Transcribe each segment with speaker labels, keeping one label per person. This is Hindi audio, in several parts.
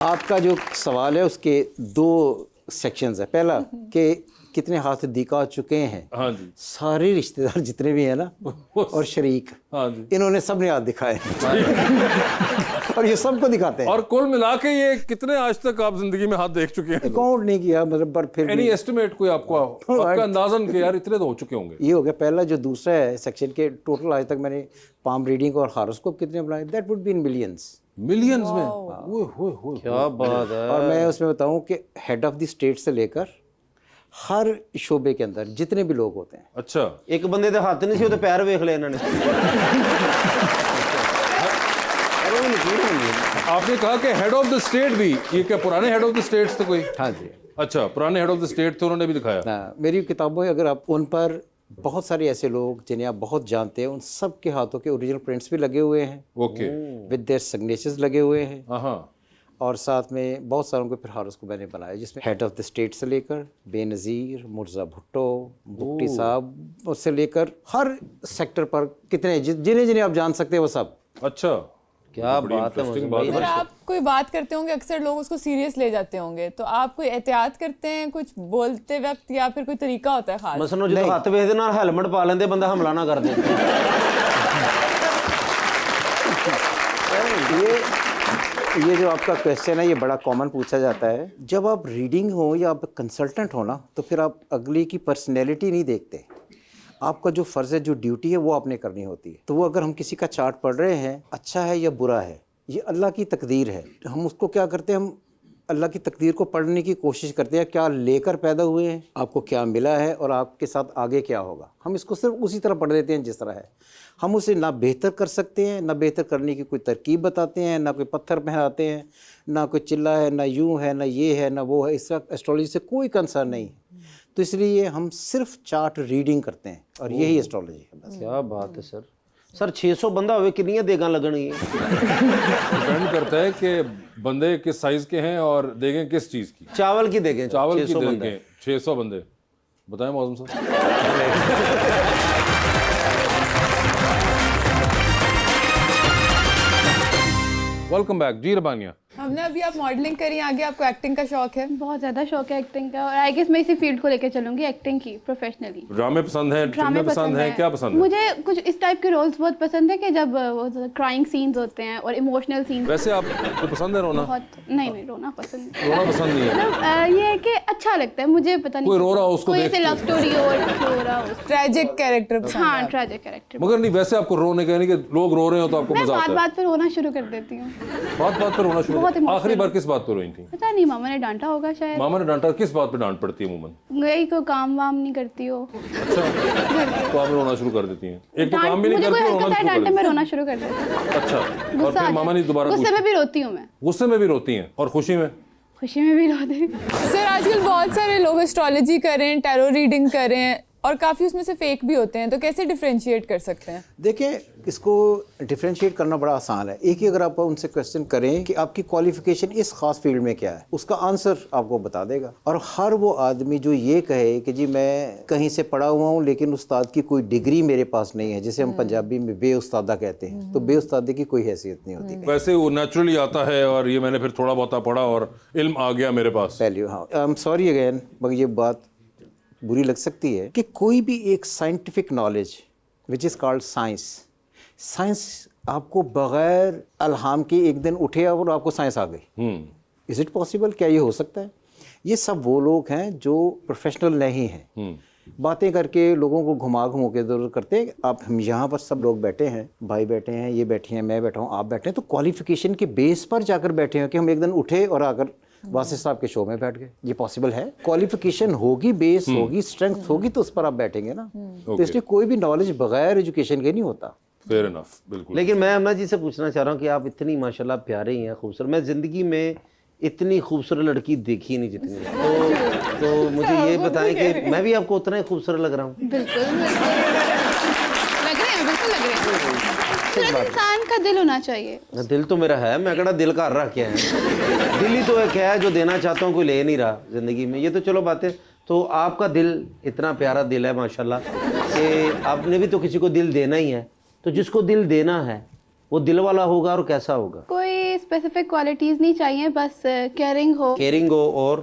Speaker 1: आपका जो सवाल है उसके दो सेक्शंस है। पहला कि कितने हाथ दिखा चुके हैं।
Speaker 2: हाँ जी।
Speaker 1: सारे रिश्तेदार जितने भी हैं ना और शरीक,
Speaker 2: हाँ जी।
Speaker 1: इन्होंने सबने हाथ दिखाए और ये सबको दिखाते हैं।
Speaker 2: और कुल मिला के ये कितने आज तक आप जिंदगी में हाथ देख चुके हैं?
Speaker 1: काउंट नहीं किया मतलब, पर फिर
Speaker 2: एनी
Speaker 1: भी
Speaker 2: एस्टिमेट कोई आपका अंदाजन के यार इतने तो हो चुके होंगे।
Speaker 1: ये हो गया। पहला जो दूसरा है सेक्शन के, टोटल आज तक मैंने पाम रीडिंग और हारोस्कोप कितने बनाए, that would be in millions.
Speaker 2: Millions में? ओए होए होए,
Speaker 3: क्या बात है।
Speaker 1: और मैं उसमें बताऊं कि हेड ऑफ द स्टेट से लेकर हर शोबे के अंदर जितने भी लोग होते हैं।
Speaker 2: अच्छा,
Speaker 3: एक बंदे दे हाथ नहीं सी ओदे पैर वेख ले इन्होंने।
Speaker 2: आपने कहा कि हेड ऑफ द स्टेट भी, ये क्या पुराने हेड ऑफ द स्टेट्स थे कोई?
Speaker 1: हाँ जी।
Speaker 2: अच्छा, पुराने हेड ऑफ द स्टेट थे, उन्होंने भी दिखाया।
Speaker 1: हाँ, मेरी किताबों में अगर आप उन पर बहुत सारे ऐसे लोग जिन्हें आप बहुत जानते हैं, उन सब के हाथों के ओरिजिनल प्रिंट्स भी लगे हुए हैं,
Speaker 2: ओके।
Speaker 1: विद देयर सिग्नेचर्स लगे हुए हैं।
Speaker 2: हाँ।
Speaker 1: और साथ में बहुत सारों के फिर हारोस्कोप मैंने बनाया, जिसमें हेड ऑफ द स्टेट से लेकर बेनज़ीर, मुर्जा भुट्टो, भुट्टी साहब, उससे लेकर हर सेक्टर पर कितने जिन्हें जिन्हें आप जान सकते हैं वो सब।
Speaker 2: अच्छा,
Speaker 3: क्या बात है
Speaker 2: interesting
Speaker 3: भाई।
Speaker 4: अगर आप कोई बात करते होंगे, अक्सर लोग उसको सीरियस ले जाते होंगे, तो आप कोई एहतियात करते हैं कुछ बोलते वक्त, या फिर कोई तरीका होता है खास?
Speaker 3: मसलन जो हाथ वेखदे नाल हेलमेट पा लेंदे बंदा हमला ना कर दे।
Speaker 1: ये जो आपका क्वेश्चन है ये बड़ा कॉमन पूछा जाता है। जब आप रीडिंग हो या आप कंसल्टेंट हो ना, तो फिर आप अगले की पर्सनैलिटी नहीं देखते। आपका जो फ़र्ज़ है, जो ड्यूटी है, वो आपने करनी होती है। तो वो अगर हम किसी का चार्ट पढ़ रहे हैं, अच्छा है या बुरा है, ये अल्लाह की तकदीर है। हम उसको क्या करते हैं, हम अल्लाह की तकदीर को पढ़ने की कोशिश करते हैं। क्या लेकर पैदा हुए हैं, आपको क्या मिला है और आपके साथ आगे क्या होगा। हम इसको सिर्फ उसी तरह पढ़ देते हैं जिस तरह है। हम उसे ना बेहतर कर सकते हैं, ना बेहतर करने की कोई तरकीब बताते हैं, ना कोई पत्थर पहनाते हैं, ना कोई चिल्ला है, ना यूँ है, ना ये है, ना वो है। इसका एस्ट्रोलॉजी से कोई कंसर्न नहीं है। तो इसलिए हम सिर्फ चार्ट रीडिंग करते हैं और यही एस्ट्रोलॉजी है बस।
Speaker 3: क्या बात है सर। सर 600 बंदा होवे कितनी देगा लगणगी?
Speaker 2: डिपेंड करता है कि बंदे किस साइज के हैं और देखें किस चीज की।
Speaker 3: चावल की देखें,
Speaker 2: चावल की
Speaker 3: 600 बंदा।
Speaker 2: देखें 600 बंदे। बताएं मौसम साहब। वेलकम बैक जी रबानिया।
Speaker 4: हमने अभी आप मॉडलिंग करी, आगे आपको एक्टिंग का शौक है?
Speaker 5: बहुत ज़्यादा शौक है एक्टिंग का, और आई गेस मैं इसी फील्ड को लेकर चलूंगी, एक्टिंग की, प्रोफेशनली।
Speaker 2: ड्रामे पसंद है, फिल्में पसंद है, क्या पसंद है?
Speaker 5: मुझे कुछ इस टाइप के रोल्स बहुत पसंद है कि जब वो क्राइंग सीन्स होते हैं और इमोशनल सीन्स।
Speaker 2: वैसे आपको पसंद है रोना?
Speaker 5: बहुत नहीं, रोना पसंद नहीं।
Speaker 2: रोना पसंद नहीं है?
Speaker 5: मतलब ये है कि अच्छा लगता है मुझे, पता नहीं
Speaker 2: कोई रो रहा हो उसको
Speaker 5: कोई
Speaker 2: देख
Speaker 5: ऐसे
Speaker 2: के।
Speaker 5: लव स्टोरी हो रहा हो,
Speaker 4: ट्रेजिक कैरेक्टर पसंद है
Speaker 5: हाँ
Speaker 4: आपको?
Speaker 5: Tragic character.
Speaker 2: मगर नहीं, वैसे आपको रोने का, यानी कि लोग रो रहे हो तो आपको
Speaker 5: मैं
Speaker 2: मजा
Speaker 5: बात
Speaker 2: आता है?
Speaker 5: बात पर रोना शुरू कर देती हूँ।
Speaker 2: बात बात पर रोना शुरू?
Speaker 5: बहुत emotional।
Speaker 2: आखिरी बार किस बात पर रोई थी?
Speaker 5: पता नहीं, मामा ने डांटा होगा शायद।
Speaker 2: मामा ने डांटा? किस बात पे डांट पड़ती है अमूमन?
Speaker 5: गई को काम वाम नहीं करती हो।
Speaker 2: अच्छा, तो आप रोना शुरू कर देती हैं? एक तो
Speaker 5: डांट-
Speaker 2: काम भी नहीं
Speaker 5: मुझे कोई
Speaker 2: करती, रोना
Speaker 5: हरकत है
Speaker 2: शुरू कर
Speaker 5: डांटे, मैं
Speaker 2: देती
Speaker 5: रोना शुरू कर देती हूँ।
Speaker 2: हैं। अच्छा, और
Speaker 5: गुस्सा
Speaker 2: फिर
Speaker 5: आ
Speaker 2: मामा ने दोबारा
Speaker 5: गुस्से
Speaker 2: पूछा?
Speaker 5: में भी रोती हूँ मैं,
Speaker 2: गुस्से में भी रोती हैं और खुशी में?
Speaker 5: खुशी में भी रोती हूँ।
Speaker 4: सर आजकल बहुत सारे लोग एस्ट्रोलॉजी करें, टैरो रीडिंग करें, और काफ़ी उसमें से फेक भी होते हैं, तो कैसे डिफरेंशिएट कर सकते हैं?
Speaker 1: देखिए, इसको डिफरेंशिएट करना बड़ा आसान है। एक ही अगर आप उनसे क्वेश्चन करें कि आपकी क्वालिफिकेशन इस खास फील्ड में क्या है, उसका आंसर आपको बता देगा। और हर वो आदमी जो ये कहे कि जी मैं कहीं से पढ़ा हुआ हूँ लेकिन उस्ताद की कोई डिग्री मेरे पास नहीं है, जिसे हम पंजाबी में बेउस्तादा कहते हैं, तो बेउस्तादी की कोई हैसियत नहीं होती।
Speaker 2: वैसे वो नेचुरली आता है और ये मैंने फिर थोड़ा बहुत पढ़ा और इल्म आ गया मेरे पास।
Speaker 1: पहले हाँ, आई एम सॉरी अगेन, मगर ये बात बुरी लग सकती है कि कोई भी एक scientific knowledge which is called science आपको बगैर अल्हाम के एक दिन उठे और आपको साइंस आ गई। Is it possible? क्या ये हो सकता है? ये सब वो लोग हैं जो प्रोफेशनल नहीं हैं, बातें करके लोगों को घुमा के इधर करते हैं। आप हम यहाँ पर सब लोग बैठे हैं, भाई बैठे हैं, ये बैठे हैं, मैं बैठा हूँ, आप बैठे हैं, तो क्वालिफिकेशन के बेस पर जाकर बैठे हैं कि हम एक दिन उठे और आकर वासिफ साहब के शो में बैठ गए। ये पॉसिबल है? क्वालिफिकेशन होगी, बेस होगी, स्ट्रेंथ होगी, तो उस पर आप बैठेंगे ना। तो इसलिए कोई भी नॉलेज बगैर एजुकेशन के नहीं होता।
Speaker 2: फेयर इनफ, बिल्कुल।
Speaker 3: लेकिन मैं अमना जी से पूछना चाह रहा हूँ कि आप इतनी माशाल्लाह प्यारे ही हैं, खूबसूरत। मैं ज़िंदगी में इतनी खूबसूरत लड़की देखी नहीं जितनी। तो मुझे ये बताएं कि मैं भी आपको उतना ही खूबसूरत लग रहा हूँ?
Speaker 5: बिल्कुल लग रहे हैं, बिल्कुल लग रहे हैं। सिर्फ इंसान का दिल होना चाहिए।
Speaker 3: दिल तो मेरा है, मैं कड़ा दिल का रहा क्या है। दिल ही तो एक है जो देना चाहता हूँ, कोई ले नहीं रहा ज़िंदगी में। ये तो चलो बातें। तो आपका दिल इतना प्यारा दिल है माशाल्लाह कि आपने भी तो किसी को दिल देना ही है। तो जिसको दिल देना है वो दिल वाला होगा और कैसा होगा?
Speaker 5: कोई स्पेसिफिक क्वालिटीज़ नहीं चाहिए, बस केयरिंग हो
Speaker 3: केयरिंग हो और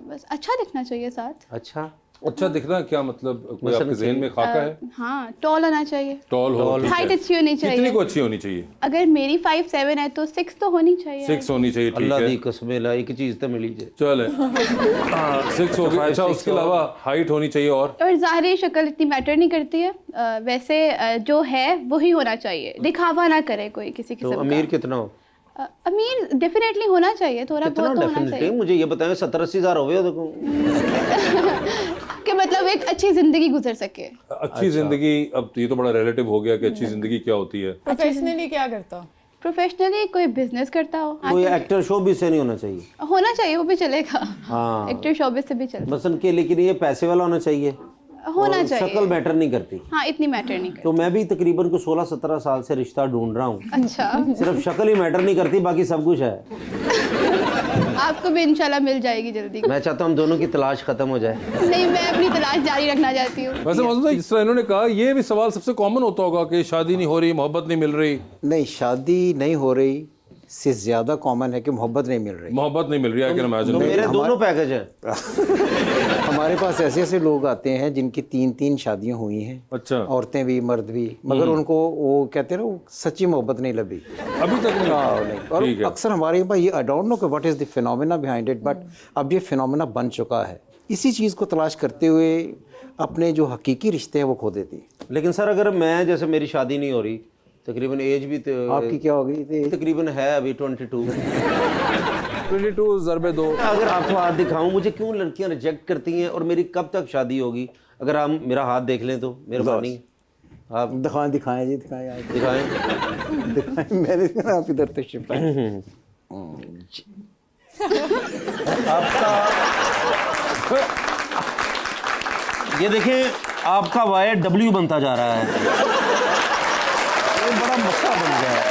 Speaker 5: बस अच्छा दिखना चाहिए साथ।
Speaker 3: अच्छा
Speaker 2: अच्छा दिखना क्या मतलब, कोई
Speaker 3: मसलन
Speaker 2: आपके जहन में खाका है?
Speaker 5: हाँ, टॉल होना चाहिए,
Speaker 2: टॉल हो, ठीक
Speaker 5: हाइट
Speaker 2: है।
Speaker 5: अच्छी होनी
Speaker 2: कितनी
Speaker 5: चाहिए।
Speaker 2: को अच्छी होनी चाहिए?
Speaker 5: अगर मेरी 5'7" है तो 6 तो होनी चाहिए।
Speaker 2: 6 होनी चाहिए, ठीक
Speaker 3: अल्लाह
Speaker 2: है।
Speaker 3: दी कसम ला एक चीज तो मिली जे
Speaker 2: चले 6 हो गई। अच्छा, उसके अलावा हाइट होनी चाहिए और
Speaker 5: ज़ाहिरी शक्ल इतनी मैटर नहीं करती है, वैसे जो है वही होना चाहिए, दिखावा ना करे कोई किसी
Speaker 3: तो
Speaker 5: किस्म
Speaker 3: अमीर
Speaker 5: का।
Speaker 3: कितना हो?
Speaker 5: अमीर डेफिनेटली होना चाहिए, थोड़ा
Speaker 3: कितना
Speaker 5: बहुत तो होना
Speaker 3: डेफिनेटली?
Speaker 5: चाहिए
Speaker 3: मुझे ये बताएं 70-80 हज़ार हो गए देखो।
Speaker 5: कि मतलब एक अच्छी जिंदगी गुजर सके।
Speaker 2: अच्छी जिंदगी, अब ये तो बड़ा रिलेटिव हो गया कि अच्छी जिंदगी क्या होती है।
Speaker 4: प्रोफेशनली क्या करता हो?
Speaker 5: प्रोफेशनली कोई बिजनेस करता हो,
Speaker 3: कोई एक्टर शोबिस से नहीं होना चाहिए।
Speaker 5: होना चाहिए, वो भी चलेगा।
Speaker 3: हाँ
Speaker 5: एक्टर शोबिस से भी चल
Speaker 3: मसलन के, लेकिन ये पैसे वाला होना चाहिए,
Speaker 5: होना
Speaker 3: और
Speaker 5: चाहिए।
Speaker 3: शक्ल मैटर नहीं करती।
Speaker 5: हाँ, इतनी मैटर नहीं करती।
Speaker 3: तो मैं भी तकरीबन को 16-17 साल से रिश्ता ढूंढ रहा हूँ।
Speaker 5: अच्छा,
Speaker 3: सिर्फ शक्ल ही मैटर नहीं करती, बाकी सब कुछ है।
Speaker 5: आपको भी इंशाल्लाह मिल जाएगी जल्दी।
Speaker 3: मैं चाहता हूँ हम दोनों की तलाश खत्म हो जाए।
Speaker 5: नहीं, मैं अपनी तलाश जारी रखना चाहती हूँ।
Speaker 2: वैसे मौजूद भाई, जिस तरह इन्होंने कहा, ये भी सवाल सबसे कॉमन होता होगा कि शादी नहीं हो रही, मोहब्बत नहीं मिल रही।
Speaker 1: नहीं, शादी नहीं हो रही से ज़्यादा कॉमन है कि मोहब्बत नहीं मिल रही।
Speaker 2: मोहब्बत नहीं मिल रही, आई कैन
Speaker 3: तो
Speaker 2: इमेजिन।
Speaker 3: मेरे दोनों पैकेज हैं।
Speaker 1: हमारे पास ऐसे ऐसे लोग आते हैं जिनकी 3-3 शादियां हुई हैं,
Speaker 2: अच्छा,
Speaker 1: औरतें भी मर्द भी, मगर उनको वो कहते हैं ना, वो सच्ची मोहब्बत नहीं लगी।
Speaker 2: अभी तक नहीं।
Speaker 1: नहीं। और
Speaker 2: ठीक है।
Speaker 1: अक्सर हमारे पास ये, आई डोंट नो कि what is the phenomena behind it, but अब ये फिनोमेना बन चुका है। इसी चीज़ को तलाश करते हुए अपने जो हकीकी रिश्ते हैं वो खो देती है।
Speaker 3: लेकिन सर अगर मैं, जैसे मेरी शादी नहीं हो रही, तकरीबन एज भी
Speaker 1: आपकी क्या हो गई थी?
Speaker 3: तकरीबन है अभी 22।
Speaker 2: 22 ज़रबे 2।
Speaker 3: अगर आपको हाथ दिखाऊं, मुझे क्यों लड़कियां रिजेक्ट करती हैं और मेरी कब तक शादी होगी? अगर आप मेरा हाथ देख लें तो मेहरबानी आप
Speaker 1: दिखाएं जी, दिखाएं आप।
Speaker 3: दिखाएं।
Speaker 1: दिखाएं, मैंने कहा आप इधर तशरीफ लाएं।
Speaker 3: ये देखें, आपका वाई डब्ल्यू बनता जा रहा है। ये बड़ा मसला बन गया है।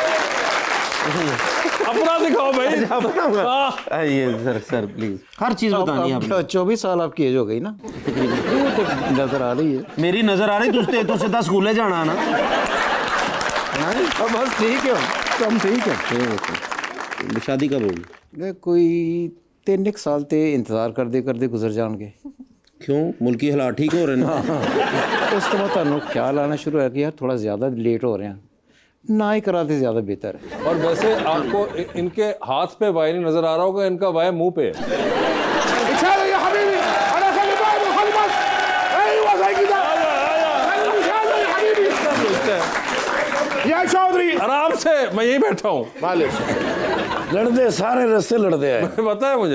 Speaker 2: अपना दिखाओ भाई।
Speaker 3: ये सर प्लीज हर चीज़ बतानी है आपने।
Speaker 1: 24 साल आपकी एज हो गई ना, वो तो नजर आ रही है।
Speaker 3: मेरी नजर आ रही तो सीधा स्कूले जाना है ना।
Speaker 1: अब बस ठीक है, तो हम ठीक है।
Speaker 3: शादी कब होगी?
Speaker 1: कोई 3 साल ते इंतज़ार करते गुजर जाएंगे।
Speaker 3: क्यों? मुल्की हालात ठीक हो रहे हैं?
Speaker 1: उस तो बाद तुहानू ख्याल आना शुरू है कि यार थोड़ा ज़्यादा लेट हो रहे हैं, ना ही कराते ज़्यादा बेहतर है।
Speaker 2: और वैसे आपको इनके हाथ पे वाई नहीं नजर आ रहा होगा, इनका वाई मुंह पे है।
Speaker 6: या चौधरी
Speaker 2: आराम से, मैं यहीं बैठा हूँ।
Speaker 6: लड़ते सारे रस्ते लड़ते हैं।
Speaker 2: बताया मुझे।